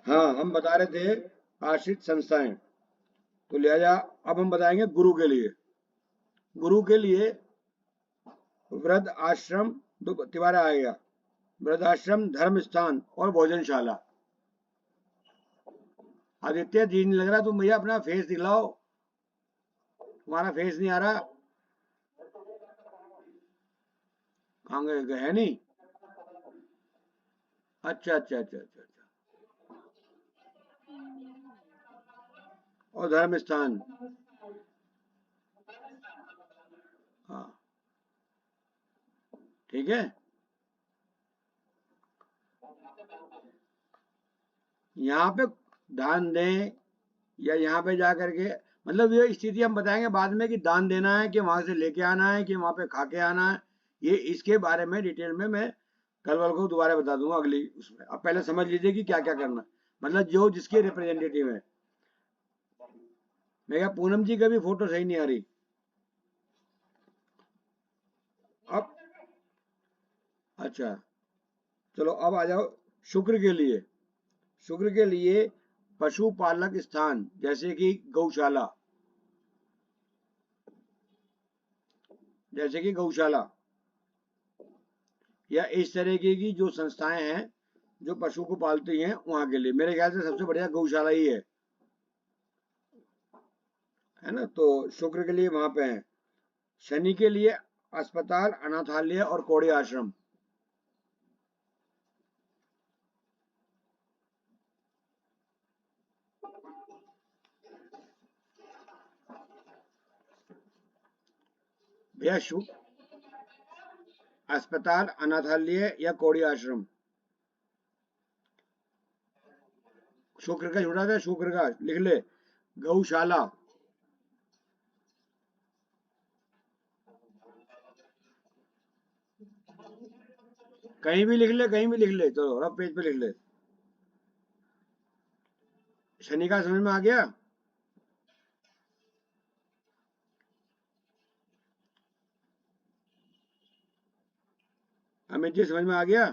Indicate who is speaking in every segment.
Speaker 1: हाँ, हम बता रहे थे आश्रित संस्थाएं। तो लिहाजा अब हम बताएंगे गुरु के लिए। गुरु के लिए वृद्ध आश्रम, दो तिबारा आएगा। वृद्ध आश्रम, धर्म स्थान और भोजनशाला। आदित्य जी नहीं लग रहा, तुम भैया अपना फेस दिखलाओ, तुम्हारा फेस नहीं आ रहा। कहाँ गए, है नहीं। अच्छा अच्छा अच्छा अच्छा अच्छा। और धर्म स्थान। हाँ, ठीक है। यहाँ पे दान दें या यहाँ पे जा करके, मतलब ये स्थिति हम बताएंगे बाद में कि दान देना है कि वहां से लेके आना है कि वहां पे खा के आना है। ये इसके बारे में डिटेल में मैं कल वाल को दोबारा बता दूंगा अगली उसमें। अब पहले समझ लीजिए कि क्या क्या करना है। मतलब जो जिसके रिप्रेजेंटेटिव है। मैं क्या, पूनम जी का भी फोटो सही नहीं आ रही। अब अच्छा, चलो अब आ जाओ शुक्र के लिए। शुक्र के लिए पशुपालक स्थान जैसे कि गौशाला, जैसे कि गौशाला या इस तरीके की जो संस्थाएं हैं जो पशु को पालती हैं, वहां के लिए मेरे ख्याल से सबसे बढ़िया गौशाला ही है ना। तो शुक्र के लिए वहां पे है। शनि के लिए अस्पताल, अनाथालय और कोड़ी आश्रम। भैया अस्पताल, अनाथालय या कोड़ी आश्रम। शुक्र का छोटा था, शुक्र का लिख ले। गौशाला। कहीं भी लिख ले, कहीं भी लिख ले, चलो रफ पेज पे लिख ले। शनि का समझ में आ गया। अमित जी समझ में आ गया।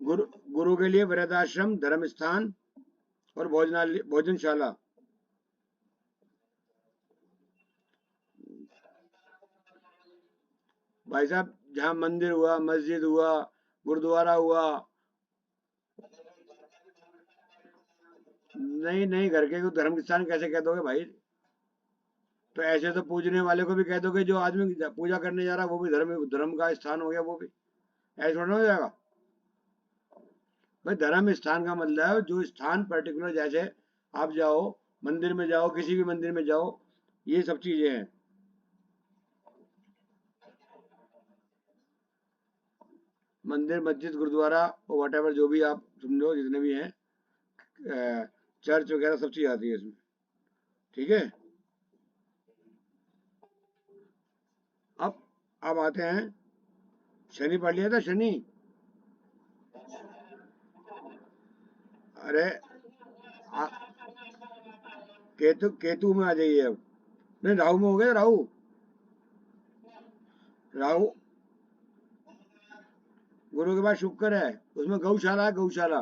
Speaker 1: गुरु गुरु के लिए वृद्धाश्रम, धर्म स्थान और भोजनालय, भोजनशाला। भाई साहब, जहाँ मंदिर हुआ, मस्जिद हुआ, गुरुद्वारा हुआ। नहीं नहीं, घर के को धर्म स्थान कैसे कह दोगे भाई। तो ऐसे तो पूजने वाले को भी कह दोगे, जो आदमी पूजा करने जा रहा है वो भी धर्म धर्म का स्थान हो गया वो भी। ऐसे थोड़ा हो जाएगा। भाई धर्म स्थान का मतलब जो स्थान पर्टिकुलर, जैसे आप जाओ मंदिर में, जाओ किसी भी मंदिर में जाओ, ये सब चीजें हैं। मंदिर, मस्जिद, गुरुद्वारा और वट एवर जो भी आप समझो, जितने भी हैं, चर्च वगैरह सब चीज आती है इसमें। ठीक है। अब अब आते हैं। शनि पढ़ लिया था, शनि। अरे आ, केतु, केतु में आ जाइए अब। नहीं, राहु में हो गया, राहु। राहु, गुरु के बाद शुक्र है, उसमें गौशाला है, गौशाला।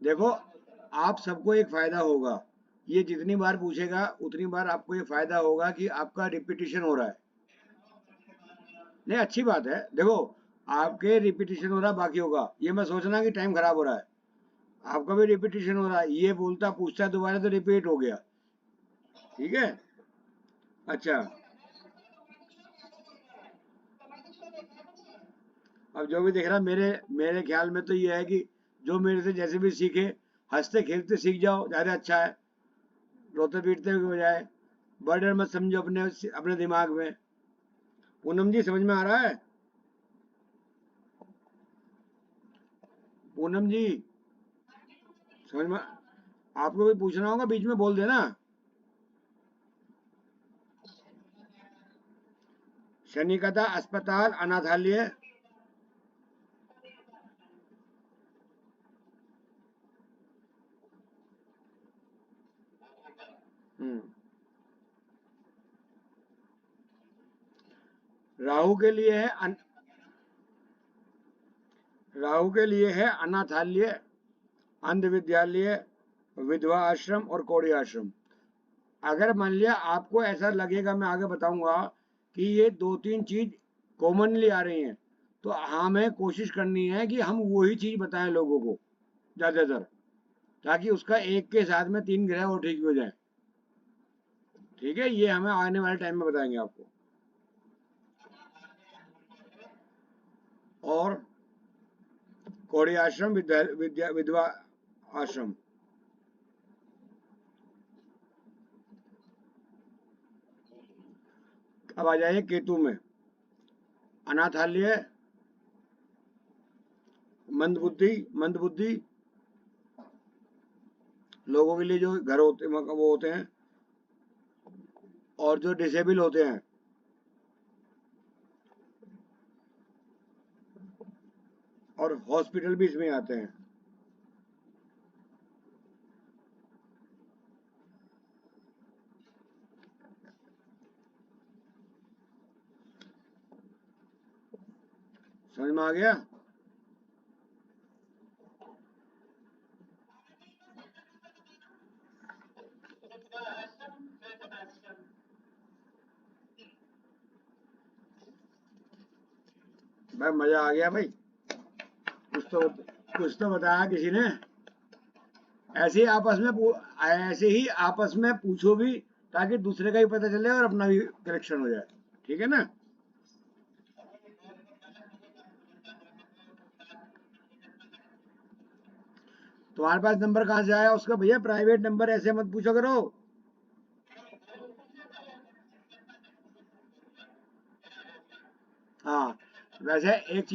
Speaker 1: देखो, आप सबको एक फायदा होगा, ये जितनी बार पूछेगा उतनी बार आपको ये फायदा होगा कि आपका रिपीटिशन हो रहा है। नहीं, अच्छी बात है। देखो, आपके रिपीटिशन हो रहा, बाकी होगा ये मैं सोचना कि टाइम खराब हो रहा है। आपका भी रिपीटिशन हो रहा है, ये बोलता पूछता दोबारा तो रिपीट हो गया। ठीक है। अच्छा, अब जो भी देख रहा, मेरे मेरे ख्याल में तो ये है कि जो मेरे से जैसे भी सीखे, हंसते खेलते सीख जाओ, ज़्यादा अच्छा है। रोते पीटते हुए बजाय। बर्डन मत समझो अपने अपने दिमाग में। पूनम जी समझ में आ रहा है। पूनम जी समझ में, आपको भी पूछना होगा बीच में बोल देना। शनि का था अस्पताल, अनाथालय। हम्म। राहु के लिए है राहु के लिए है अनाथालय, अंध विद्यालय, विधवा आश्रम और कौड़ी आश्रम। अगर मान लिया आपको ऐसा लगेगा, मैं आगे बताऊंगा कि ये 2-3 चीज कॉमनली आ रही हैं, तो हमें कोशिश करनी है कि हम वही चीज बताएं लोगों को ज्यादातर, ताकि उसका एक के साथ में 3 ग्रह और ठीक हो जाए। ठीक है, ये हमें आने वाले टाइम में बताएंगे आपको। और कौड़ी आश्रम, विधवा आश्रम। अब आ जाइए केतु में, अनाथालय, मंदबुद्धि लोगों के लिए जो घर होते वो होते हैं, और जो डिसेबल होते हैं, और हॉस्पिटल भी इसमें आते हैं। समझ में आ गया? भाई मजा आ गया भाई। कुछ तो बताया किसी ने। ऐसे ही आपस में पूछो भी, ताकि दूसरे का भी पता चले और अपना भी करेक्शन हो जाए। ठीक है ना? तुम्हारे पास नंबर कहाँ से आया उसका? भैया प्राइवेट नंबर ऐसे मत पूछा करो। हाँ, वैसे एक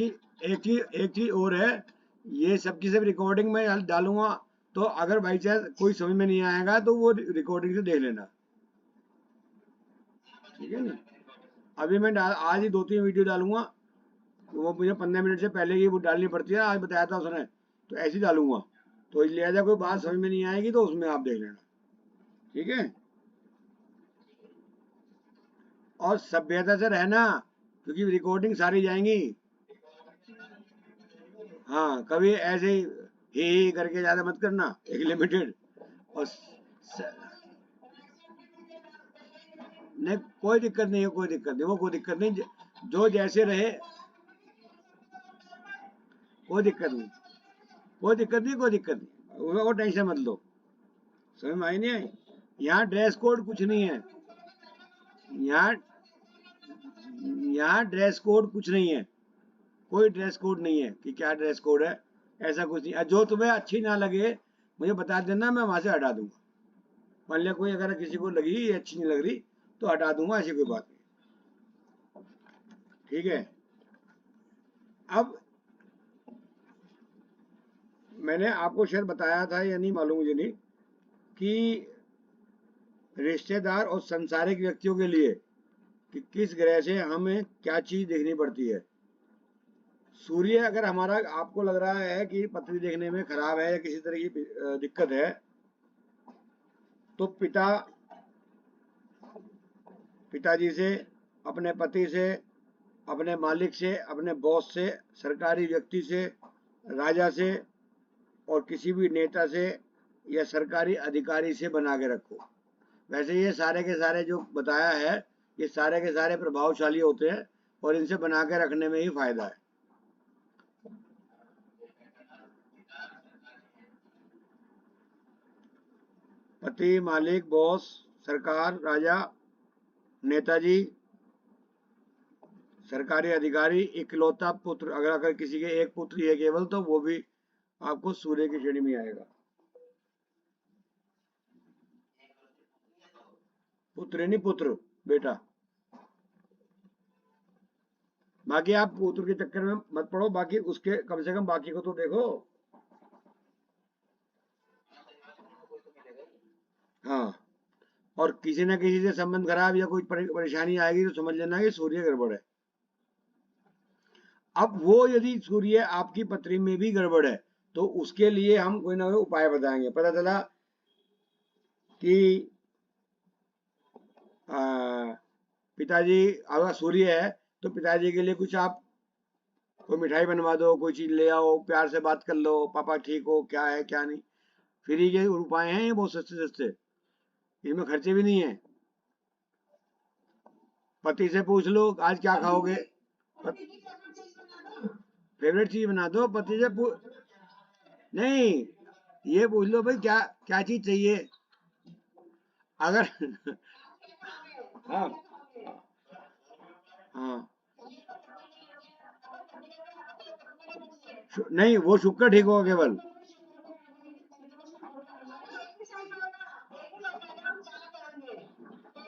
Speaker 1: चीज और है, ये सब की सब रिकॉर्डिंग में डालूंगा, तो अगर बाई चांस कोई समझ में नहीं आएगा तो वो रिकॉर्डिंग से देख लेना। ठीक है ना? अभी मैं आज ही 2-3 वीडियो डालूंगा, तो वो मुझे 15 मिनट से पहले ही वो डालनी पड़ती है, आज बताया था उसने, तो ऐसे ही डालूंगा। तो लिहाजा कोई बात समझ में नहीं आएगी तो उसमें आप देख लेना। ठीक है? और सभ्यता से रहना, क्योंकि रिकॉर्डिंग सारी जाएंगी। हाँ, कभी ऐसे ही करके ज्यादा मत करना, एक लिमिटेड। और नहीं, कोई दिक्कत नहीं है, कोई दिक्कत नहीं, वो कोई दिक्कत नहीं, जो जैसे रहे। कोई दिक्कत नहीं, कोई दिक्कत नहीं, कोई दिक्कत नहीं, वो टेंशन मत लो। समझ में आई नहीं आई? यहाँ ड्रेस कोड कुछ नहीं है। यहाँ यहाँ ड्रेस कोड कुछ नहीं है, कोई ड्रेस कोड नहीं है कि क्या ड्रेस कोड है, ऐसा कुछ नहीं। जो तुम्हें अच्छी ना लगे मुझे बता देना, मैं वहां से हटा दूंगा। मान लिया कोई अगर किसी को लगी ये अच्छी नहीं लग रही, तो हटा दूंगा, ऐसी कोई बात नहीं। ठीक है? अब मैंने आपको शायद बताया था या नहीं मालूम मुझे नहीं, कि रिश्तेदार और संसारिक व्यक्तियों के लिए कि किस ग्रह से हमें क्या चीज देखनी पड़ती है। सूर्य अगर हमारा आपको लग रहा है कि पृथ्वी देखने में खराब है या किसी तरह की दिक्कत है, तो पिताजी से, अपने पति से, अपने मालिक से, अपने बॉस से, सरकारी व्यक्ति से, राजा से, और किसी भी नेता से या सरकारी अधिकारी से बना के रखो। वैसे ये सारे के सारे जो बताया है, ये सारे के सारे प्रभावशाली होते हैं, और इनसे बना के रखने में ही फायदा है। पति, मालिक, बॉस, सरकार, राजा, नेताजी, सरकारी अधिकारी, इकलौता पुत्र, अगर किसी के एक पुत्र ही है केवल, तो वो भी आपको सूर्य की श्रेणी में आएगा। पुत्र नहीं, पुत्र, बेटा। बाकी आप पुत्र के चक्कर में मत पड़ो, बाकी उसके कम से कम बाकी को तो देखो। हाँ, और किसी ना किसी से संबंध खराब या कोई परेशानी आएगी तो समझ लेना कि सूर्य गड़बड़ है। अब वो यदि सूर्य आपकी पत्री में भी गड़बड़ है, तो उसके लिए हम कोई ना कोई उपाय बताएंगे। पता चला कि पिताजी अगर सूर्य है, तो पिताजी के लिए कुछ आप कोई मिठाई बनवा दो, कोई चीज ले आओ, प्यार से बात कर लो, पापा ठीक हो, क्या है क्या नहीं। फ्री के उपाय हैं ये बहुत सस्ते सस्ते, इनमें खर्चे भी नहीं है। पति से पूछ लो आज क्या खाओगे, फेवरेट चीज बना दो, पति से पूछ, नहीं, ये पूछ लो भाई क्या क्या चीज चाहिए। अगर हाँ हाँ, नहीं वो शुक्र ठीक होगा केवल।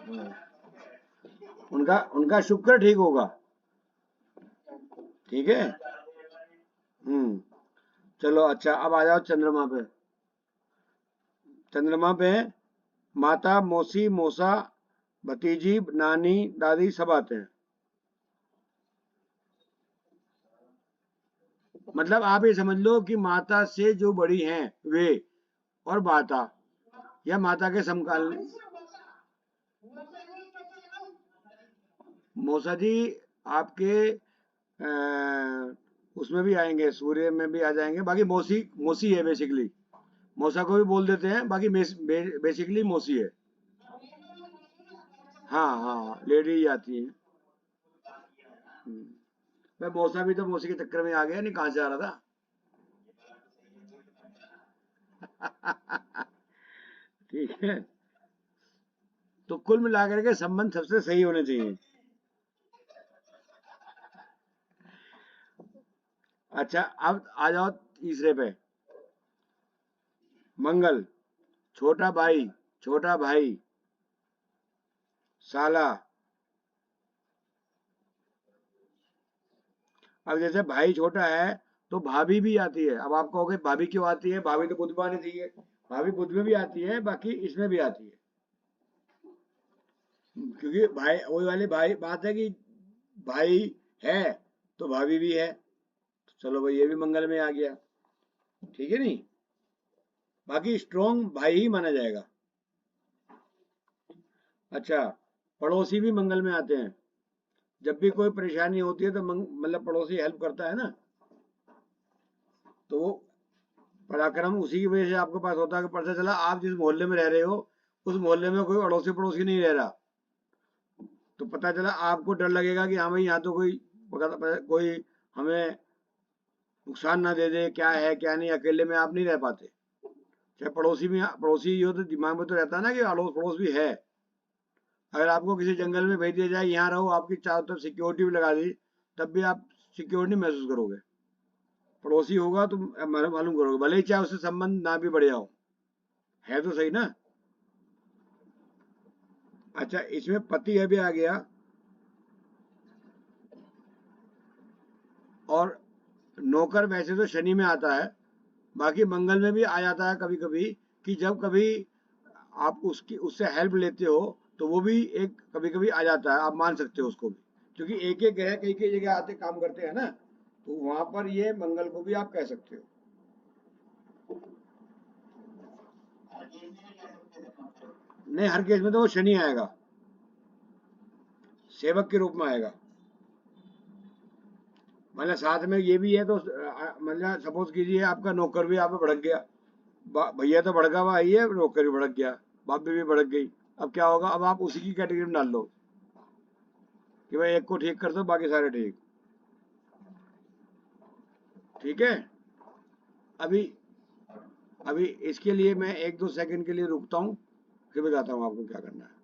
Speaker 1: हाँ, उनका उनका शुक्र ठीक होगा। ठीक है। हम्म। चलो अच्छा, अब आ जाओ चंद्रमा पे। चंद्रमा पे माता, मौसी, मौसा, भतीजी, नानी, दादी सब आते हैं। मतलब आप ये समझ लो कि माता से जो बड़ी हैं वे, और माता, या माता के समकालीन। मौसा जी आपके उसमें भी आएंगे, सूर्य में भी आ जाएंगे, बाकी मौसी मौसी है बेसिकली। मौसा को भी बोल देते हैं, बाकी बेसिकली मौसी है। हाँ हाँ, लेडी ही आती है। हम्म। मैं मौसा भी तो मौसी के चक्कर में आ गया, नहीं कहाँ से आ रहा था। ठीक है। तो कुल मिलाकर के संबंध सबसे सही होने चाहिए। अच्छा, अब आ जाओ तीसरे पे। मंगल, छोटा भाई, छोटा भाई, साला। अब जैसे भाई छोटा है तो भाभी भी आती है। अब आप कहोगे भाभी क्यों आती है, भाभी तो बुध में आनी चाहिए। भाभी बुध में भी आती है, बाकी इसमें भी आती है। क्योंकि भाई वही वाली भाई बात है कि भाई है तो भाभी भी है। तो चलो भाई, ये भी मंगल में आ गया। ठीक है नहीं, बाकी स्ट्रॉन्ग भाई ही माना जाएगा। अच्छा, पड़ोसी भी मंगल में आते हैं। जब भी कोई परेशानी होती है तो मतलब पड़ोसी हेल्प करता है ना, तो वो पराक्रम उसी की वजह से आपके पास होता है कि पता चला आप जिस मोहल्ले में रह रहे हो उस मोहल्ले में कोई अड़ोसी पड़ोसी नहीं रह रहा, तो पता चला आपको डर लगेगा कि हाँ भाई यहाँ तो कोई हमें नुकसान ना दे दे, क्या है क्या नहीं, अकेले में आप नहीं रह पाते। चाहे पड़ोसी हो तो दिमाग में तो रहता है ना कि अड़ोस पड़ोस भी है। अगर आपको किसी जंगल में भेज दिया जाए, यहाँ रहो, आपकी चारों तरफ सिक्योरिटी भी लगा दी, तब भी आप सिक्योर नहीं महसूस करोगे। पड़ोसी होगा तो मालूम करोगे, भले ही चाहे उससे संबंध ना भी बढ़िया हो। है तो सही ना। अच्छा, इसमें पति अभी आ गया, और नौकर वैसे तो शनि में आता है, बाकी मंगल में भी आ जाता है कभी कभी, कि जब कभी आप उसकी उससे हेल्प लेते हो तो वो भी एक कभी कभी आ जाता है, आप मान सकते हो उसको भी। क्योंकि एक एक है, कई कई जगह आते काम करते हैं ना, तो वहां पर ये मंगल को भी आप कह सकते हो। नहीं, हर केस में तो वो शनि आएगा, सेवक के रूप में आएगा। मतलब साथ में ये भी है तो मतलब सपोज कीजिए आपका नौकर भी आप पे भड़क गया, भैया तो भड़का हुआ ही है, नौकर भी भड़क गया, भाभी भी भड़क गई। अब क्या होगा, अब आप उसी की कैटेगरी में डाल लो कि भाई एक को ठीक कर दो, बाकी सारे ठीक। ठीक है। अभी अभी इसके लिए मैं 1-2 सेकंड के लिए रुकता हूँ, फिर बताता हूँ आपको क्या करना है।